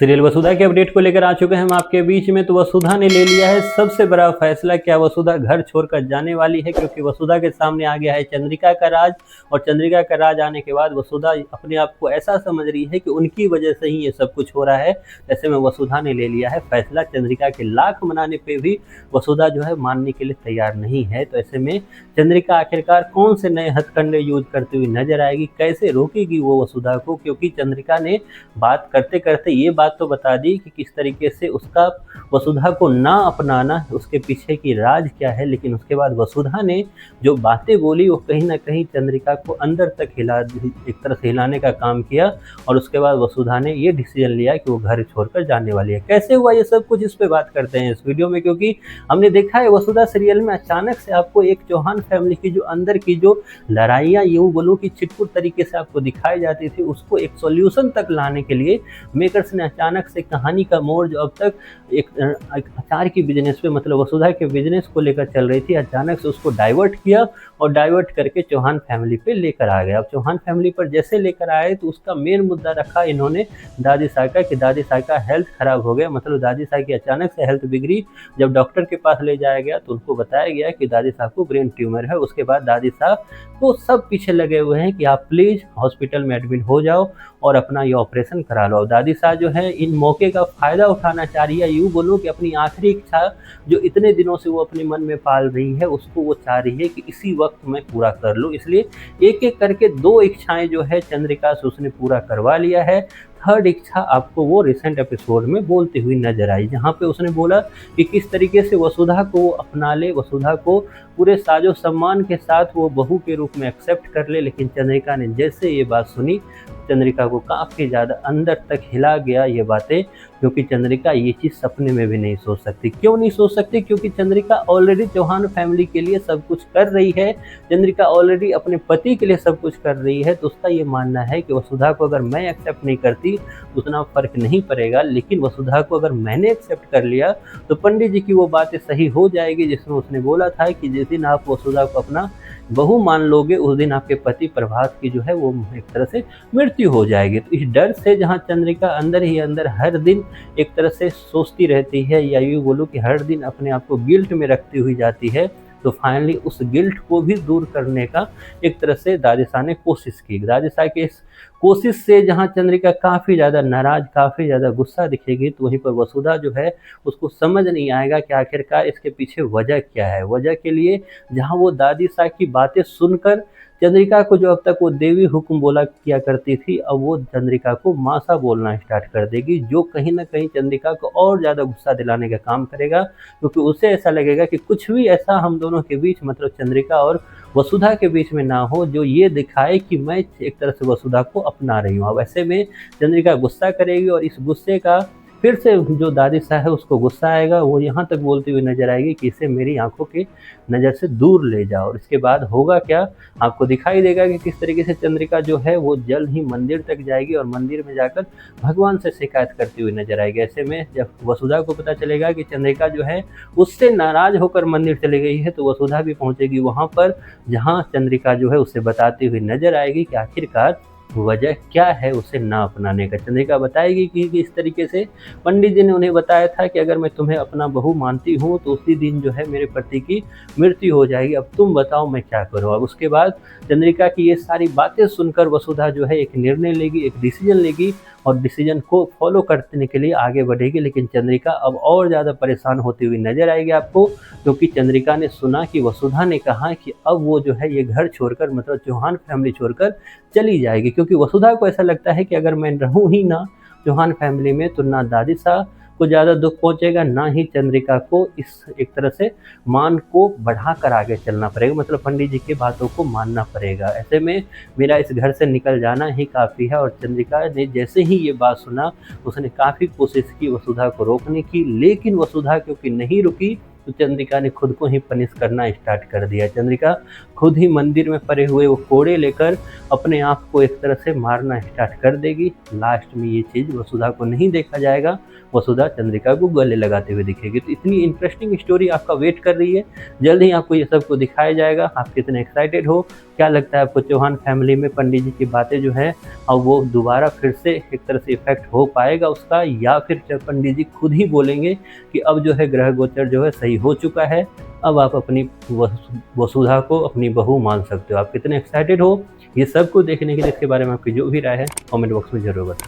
Serial वसुधा के update को लेकर आ चुके हैं हम आपके बीच में। तो वसुधा ने ले लिया है सबसे बड़ा फैसला। क्या वसुधा घर छोड़कर जाने वाली है? क्योंकि वसुधा के सामने आ गया है चंद्रिका का राज, और चंद्रिका का राज आने के बाद वसुधा अपने आप को ऐसा समझ रही है कि उनकी वजह से ही ये सब कुछ हो रहा है। ऐसे में वसुधा ने ले लिया है फैसला। चंद्रिका के लाख मनाने पे भी वसुधा जो है मानने के लिए तैयार नहीं है। तो ऐसे में चंद्रिका आखिरकार कौन से नए हथकंडे यूज करती हुई नजर आएगी, कैसे रोकेगी वो वसुधा को? क्योंकि चंद्रिका ने बात करते करते ये बात तो बता दी कि किस तरीके से उसका वसुधा को ना अपनाना, उसके पीछे की राज क्या है। लेकिन उसके बाद वसुधा ने जो बातें बोली वो कहीं ना कहीं चंद्रिका को अंदर तक एक तरह से हिलाने का काम किया। और उसके बाद वसुधा ने ये डिसीजन लिया कि वो घर छोड़कर जाने वाली है। कैसे हुआ ये सब कुछ, इस पे बात करते हैं इस वीडियो में। क्योंकि हमने देखा है वसुधा सीरियल में अचानक से आपको एक चौहान फैमिली की जो अंदर की जो लड़ाइयाँ यूँ बोलूँ कि छिटपुट तरीके से आपको दिखाई जाती थी, उसको एक सॉल्यूशन तक लाने के लिए मेकर्स ने अचानक से कहानी का मोड़ जो अब तक एक अचार की बिजनेस पे मतलब वसुधा के बिजनेस को लेकर चल रही थी, अचानक से उसको डाइवर्ट किया और डाइवर्ट करके चौहान फैमिली पे लेकर आ गए। अब चौहान फैमिली पर जैसे लेकर आए तो उसका मेन मुद्दा रखा इन्होंने दादी साहब का, कि दादी साहब का हेल्थ खराब हो गया। मतलब दादी साहब की अचानक से हेल्थ बिगड़ी। जब डॉक्टर के पास ले जाया गया तो उनको बताया गया कि दादी साहब को ब्रेन ट्यूमर है। उसके बाद दादी साहब तो सब पीछे लगे हुए हैं कि आप प्लीज़ हॉस्पिटल में एडमिट हो जाओ और अपना ये ऑपरेशन करा लो। दादी साहब जो है इन मौके का फ़ायदा उठाना चाह रही है। यूँ बोलूँ कि अपनी आखिरी इच्छा जो इतने दिनों से वो अपने मन में पाल रही है, उसको वो चाह रही है कि इसी वक्त मैं पूरा कर लूँ। इसलिए एक एक करके 2 इच्छाएं जो है चंद्रिका से उसने पूरा करवा लिया है। थर्ड इच्छा आपको वो रिसेंट एपिसोड में बोलती हुई नजर आई, जहाँ पे उसने बोला कि किस तरीके से वसुधा को वो अपना ले, वसुधा को पूरे साजो सम्मान के साथ वो बहू के रूप में एक्सेप्ट कर ले। लेकिन चंद्रिका ने जैसे ये बात सुनी, चंद्रिका को काफ़ी ज़्यादा अंदर तक हिला गया ये बातें। क्योंकि चंद्रिका ये चीज़ सपने में भी नहीं सोच सकती। क्यों नहीं सोच सकती? क्योंकि चंद्रिका ऑलरेडी चौहान फैमिली के लिए सब कुछ कर रही है। चंद्रिका ऑलरेडी अपने पति के लिए सब कुछ कर रही है। तो उसका ये मानना है कि वसुधा को अगर मैं एक्सेप्ट नहीं करती तो उतना फ़र्क नहीं पड़ेगा, लेकिन वसुधा को अगर मैंने एक्सेप्ट कर लिया तो पंडित जी की वो बातें सही हो जाएगी जिसमें उसने बोला था कि जिस दिन आप वसुधा को अपना बहू मान लोगे उस दिन आपके पति प्रभात की जो है वो एक तरह से मृत्यु हो जाएगी। तो इस डर से जहाँ चंद्रिका अंदर ही अंदर हर दिन एक तरह से सोचती रहती है, या यूँ बोलूँ कि हर दिन अपने आप को गिल्ट में रखती हुई जाती है, तो फाइनली उस गिल्ट को भी दूर करने का एक तरह से दादी साहब ने कोशिश की। दादी साहब की इस कोशिश से जहाँ चंद्रिका काफ़ी ज़्यादा नाराज़, काफ़ी ज़्यादा गुस्सा दिखेगी, तो वहीं पर वसुधा जो है उसको समझ नहीं आएगा कि आखिरकार इसके पीछे वजह क्या है। वजह के लिए जहाँ वो दादी साहब की बातें सुनकर चंद्रिका को जो अब तक वो देवी हुक्म बोला किया करती थी, अब वो चंद्रिका को मासा बोलना स्टार्ट कर देगी, जो कहीं ना कहीं चंद्रिका को और ज़्यादा गुस्सा दिलाने का काम करेगा। क्योंकि उसे ऐसा लगेगा कि कुछ भी ऐसा हम दोनों के बीच मतलब चंद्रिका और वसुधा के बीच में ना हो जो ये दिखाए कि मैं एक तरह से वसुधा को अपना रही हूँ। अब ऐसे में चंद्रिका गुस्सा करेगी और इस गुस्से का फिर से जो दादी साहब है उसको गुस्सा आएगा। वो यहाँ तक बोलती हुई नजर आएगी कि इसे मेरी आंखों की नज़र से दूर ले जाओ। और इसके बाद होगा क्या, आपको दिखाई देगा कि किस तरीके से चंद्रिका जो है वो जल्द ही मंदिर तक जाएगी और मंदिर में जाकर भगवान से शिकायत करती हुई नजर आएगी। ऐसे में जब वसुधा को पता चलेगा कि चंद्रिका जो है उससे नाराज होकर मंदिर चली गई है, तो वसुधा भी पहुँचेगी वहाँ पर, जहाँ चंद्रिका जो है उसे बताती हुई नजर आएगी कि आखिरकार वजह क्या है उसे ना अपनाने का। चंद्रिका बताएगी कि इस तरीके से पंडित जी ने उन्हें बताया था कि अगर मैं तुम्हें अपना बहू मानती हूँ तो उसी दिन जो है मेरे पति की मृत्यु हो जाएगी। अब तुम बताओ मैं क्या करूँ। अब उसके बाद चंद्रिका की ये सारी बातें सुनकर वसुधा जो है एक निर्णय लेगी, एक डिसीजन लेगी और डिसीजन को फॉलो करने के लिए आगे बढ़ेगी। लेकिन चंद्रिका अब और ज़्यादा परेशान होती हुई नजर आएगी आपको, क्योंकि चंद्रिका ने सुना कि वसुधा ने कहा कि अब वो जो है ये घर छोड़कर मतलब चौहान फैमिली छोड़कर चली जाएगी। क्योंकि वसुधा को ऐसा लगता है कि अगर मैं रहूँ ही ना चौहान फैमिली में तो ना दादी साहब को ज़्यादा दुख पहुंचेगा, ना ही चंद्रिका को इस एक तरह से मान को बढ़ाकर आगे चलना पड़ेगा, मतलब पंडित जी की बातों को मानना पड़ेगा। ऐसे में मेरा इस घर से निकल जाना ही काफ़ी है। और चंद्रिका ने जैसे ही ये बात सुना उसने काफ़ी कोशिश की वसुधा को रोकने की, लेकिन वसुधा क्योंकि नहीं रुकी तो चंद्रिका ने खुद को ही पनिश करना स्टार्ट कर दिया। चंद्रिका खुद ही मंदिर में पड़े हुए वो कोड़े लेकर अपने आप को एक तरह से मारना स्टार्ट कर देगी। लास्ट में ये चीज़ वसुधा को नहीं देखा जाएगा, वसुधा चंद्रिका को गले लगाते हुए दिखेगी। तो इतनी इंटरेस्टिंग स्टोरी आपका वेट कर रही है, जल्द ही आपको ये सब को दिखाया जाएगा। आप कितने एक्साइटेड हो, क्या लगता है आपको चौहान फैमिली में पंडित जी की बातें जो है और वो दोबारा फिर से एक तरह से इफेक्ट हो पाएगा उसका, या फिर पंडित जी खुद ही बोलेंगे कि अब जो है ग्रह गोचर जो है सही हो चुका है, अब आप अपनी वसुधा को अपनी बहू मान सकते हो। आप कितने एक्साइटेड हो ये सब को देखने के लिए? इसके बारे में आपकी जो भी राय है कमेंट बॉक्स में जरूर बताएं।